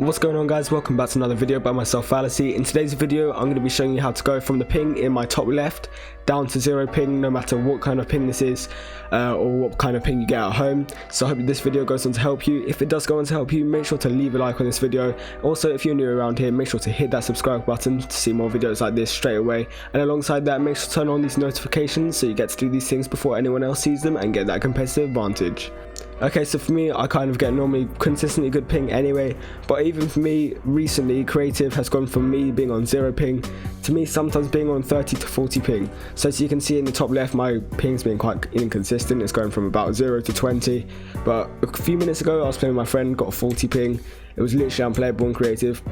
What's going on, guys? Welcome back to another video by myself, Fallacy. In today's video I'm going to be showing you how to go from the ping in my top left down to 0 ping, no matter what kind of ping this is or what kind of ping you get at home. So I hope this video goes on to help you. If it does go on to help you, make sure to leave a like on this video. Also, if you're new around here, make sure to hit that subscribe button to see more videos like this straight away, and alongside that, make sure to turn on these notifications so you get to do these things before anyone else sees them and get that competitive advantage. Okay, so for me, I kind of get normally consistently good ping anyway, but even for me, recently, creative has gone from me being on 0 ping to me sometimes being on 30 to 40 ping. So as you can see in the top left, my ping's been quite inconsistent. It's going from about 0 to 20, but a few minutes ago, I was playing with my friend, got a 40 ping. It was literally unplayable in creative.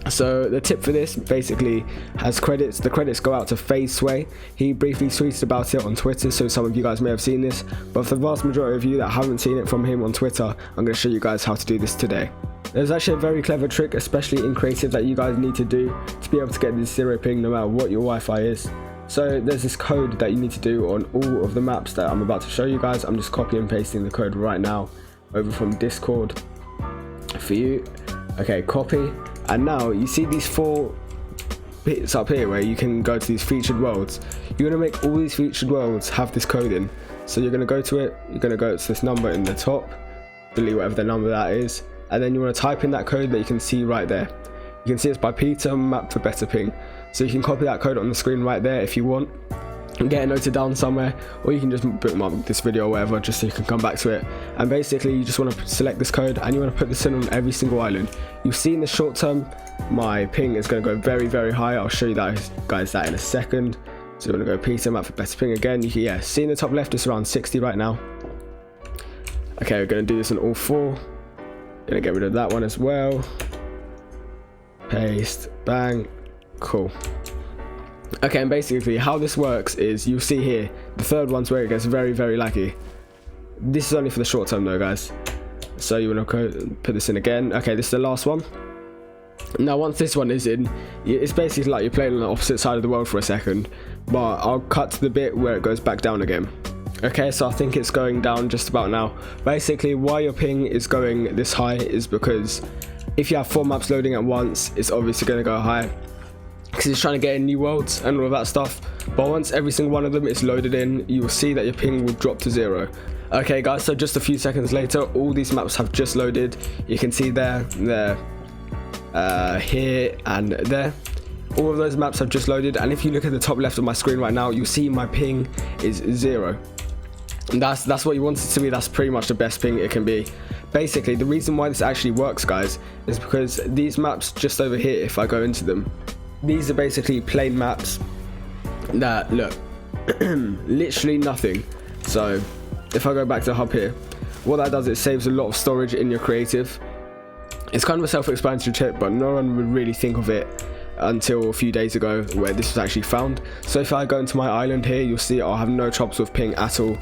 So the tip for this basically has credits. The credits go out to Phase Sway. He briefly tweeted about it on Twitter, so some of you guys may have seen this, but for the vast majority of you that haven't seen it from him on Twitter, I'm going to show you guys how to do this today. There's actually a very clever trick, especially in creative, that you guys need to do to be able to get this 0 ping no matter what your Wi-Fi is. So there's this code that you need to do on all of the maps that I'm about to show you guys. I'm just copying and pasting the code right now over from Discord for you. Okay, copy. And now you see these 4 bits up here where you can go to these featured worlds. You're going to make all these featured worlds have this code in. So you're going to go to it, you're going to go to this number in the top, delete whatever the number that is, and then you want to type in that code that you can see right there. You can see it's by Peter, map for better ping. So you can copy that code on the screen right there if you want and get it noted down somewhere, or you can just bookmark this video or whatever just so you can come back to it. And basically you just want to select this code and you want to put this in on every single island. You see in the short term my ping is going to go very, very high. I'll show you guys that in a second. So we're going to go Peter, map for better ping again. You can, see in the top left it's around 60 right now. Okay, we're going to do this on all 4. Going to get rid of that one as well. Paste, bang, cool. Okay, and basically how this works is you'll see here the third one's where it gets very, very laggy. This is only for the short term though, guys. So you want to put this in again. Okay, this is the last one. Now once this one is in, it's basically like you're playing on the opposite side of the world for a second, but I'll cut to the bit where it goes back down again. Okay, so I think it's going down just about now. Basically why your ping is going this high is because if you have 4 maps loading at once, it's obviously going to go high because it's trying to get in new worlds and all of that stuff. But once every single one of them is loaded in, you will see that your ping will drop to 0. Okay guys, so just a few seconds later, all these maps have just loaded. You can see there, here and there. All of those maps have just loaded, and if you look at the top left of my screen right now, you'll see my ping is 0. And that's what you want it to be. That's pretty much the best ping it can be. Basically, the reason why this actually works, guys, is because these maps just over here, if I go into them, these are basically plain maps that look literally nothing. So if I go back to the hub here, what that does, it saves a lot of storage in your creative. It's kind of a self-explanatory tip, but no one would really think of it until a few days ago where this was actually found. So if I go into my island here, you'll see I'll have no troubles with ping at all.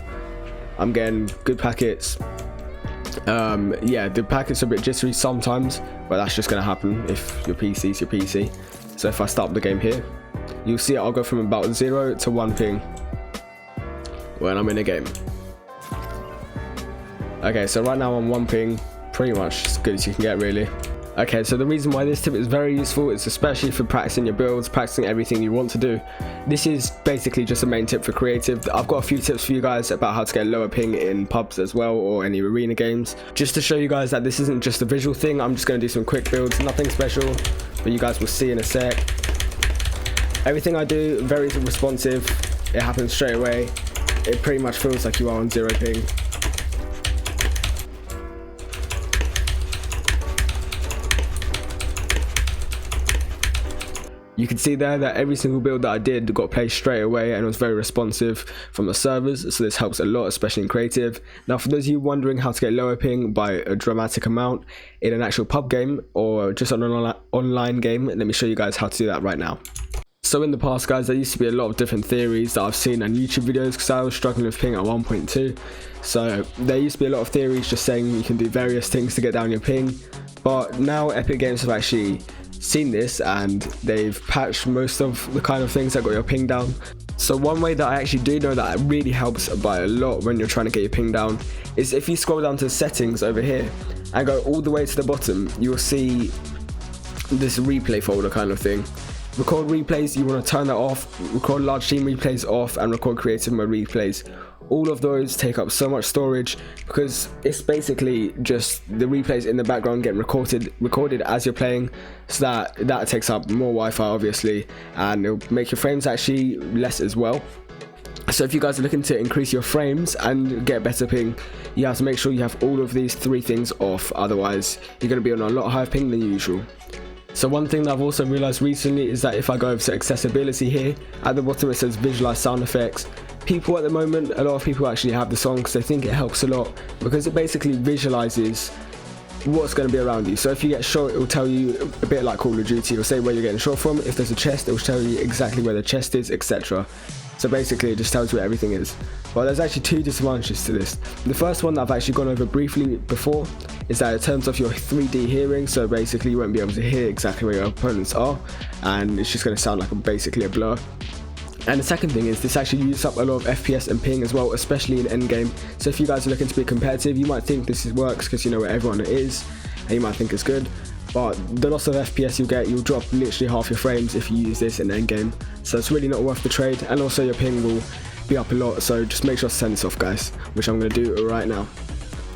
I'm getting good packets. Yeah, the packets are a bit jittery sometimes, but that's just going to happen if your PC is your PC. So if I start the game here, you'll see I'll go from about 0 to 1 ping when I'm in a game. Okay, so right now I'm 1 ping, pretty much as good as you can get, really. Okay, so the reason why this tip is very useful is especially for practicing your builds, practicing everything you want to do. This is basically just a main tip for creative. I've got a few tips for you guys about how to get lower ping in pubs as well, or any arena games. Just to show you guys that this isn't just a visual thing, I'm just going to do some quick builds, nothing special, but you guys will see in a sec. Everything I do, very responsive, it happens straight away. It pretty much feels like you are on 0 ping. You can see there that every single build that I did got played straight away and was very responsive from the servers, so this helps a lot, especially in creative. Now for those of you wondering how to get lower ping by a dramatic amount in an actual pub game or just on an online game, let me show you guys how to do that right now. So in the past, guys, there used to be a lot of different theories that I've seen on YouTube videos because I was struggling with ping at 1.2. So there used to be a lot of theories just saying you can do various things to get down your ping, but now Epic Games have actually seen this and they've patched most of the kind of things that got your ping down. So one way that I actually do know that it really helps by a lot when you're trying to get your ping down is if you scroll down to settings over here and go all the way to the bottom, you'll see this replay folder kind of thing. Record replays, you want to turn that off. Record large team replays off, and record creative mode replays. All of those take up so much storage because it's basically just the replays in the background getting recorded as you're playing, so that takes up more Wi-Fi obviously, and it'll make your frames actually less as well. So if you guys are looking to increase your frames and get better ping, you have to make sure you have all of these 3 things off, otherwise you're going to be on a lot higher ping than usual. So one thing that I've also realized recently is that if I go over to accessibility here, at the bottom it says visualize sound effects. People at the moment, a lot of people actually have the song because they think it helps a lot, because it basically visualizes what's going to be around you. So if you get shot, it will tell you a bit like Call of Duty. It will say where you're getting shot from. If there's a chest, it will tell you exactly where the chest is, etc. So basically it just tells you where everything is. But there's actually 2 disadvantages to this. The first one that I've actually gone over briefly before is that it turns off your 3D hearing, so basically you won't be able to hear exactly where your opponents are, and it's just going to sound like basically a blur. And the second thing is this actually uses up a lot of FPS and ping as well, especially in endgame. So if you guys are looking to be competitive, you might think this works because you know where everyone is, and you might think it's good. But the loss of FPS you'll drop literally half your frames if you use this in endgame. So it's really not worth the trade, and also your ping will be up a lot, so just make sure to turn this off guys, which I'm going to do right now.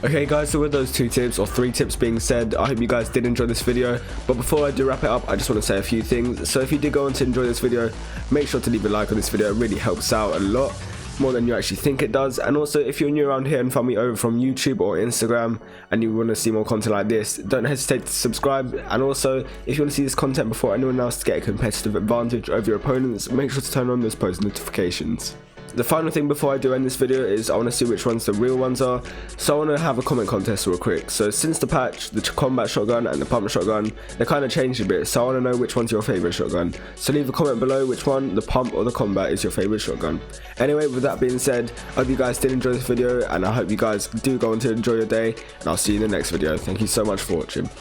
Okay guys, so with those 2 tips or 3 tips being said, I hope you guys did enjoy this video. But before I do wrap it up, I just want to say a few things. So if you did go on to enjoy this video, make sure to leave a like on this video. It really helps out a lot, more than you actually think it does. And also, if you're new around here and found me over from YouTube or Instagram and you want to see more content like this, don't hesitate to subscribe. And also, if you want to see this content before anyone else to get a competitive advantage over your opponents, make sure to turn on those post notifications. The final thing before I do end this video is I want to see which ones the real ones are, so I want to have a comment contest real quick. So since the patch, the combat shotgun and the pump shotgun, they kind of changed a bit, so I want to know which one's your favourite shotgun. So leave a comment below which one, the pump or the combat, is your favourite shotgun. Anyway, with that being said, I hope you guys did enjoy this video, and I hope you guys do go on to enjoy your day, and I'll see you in the next video. Thank you so much for watching.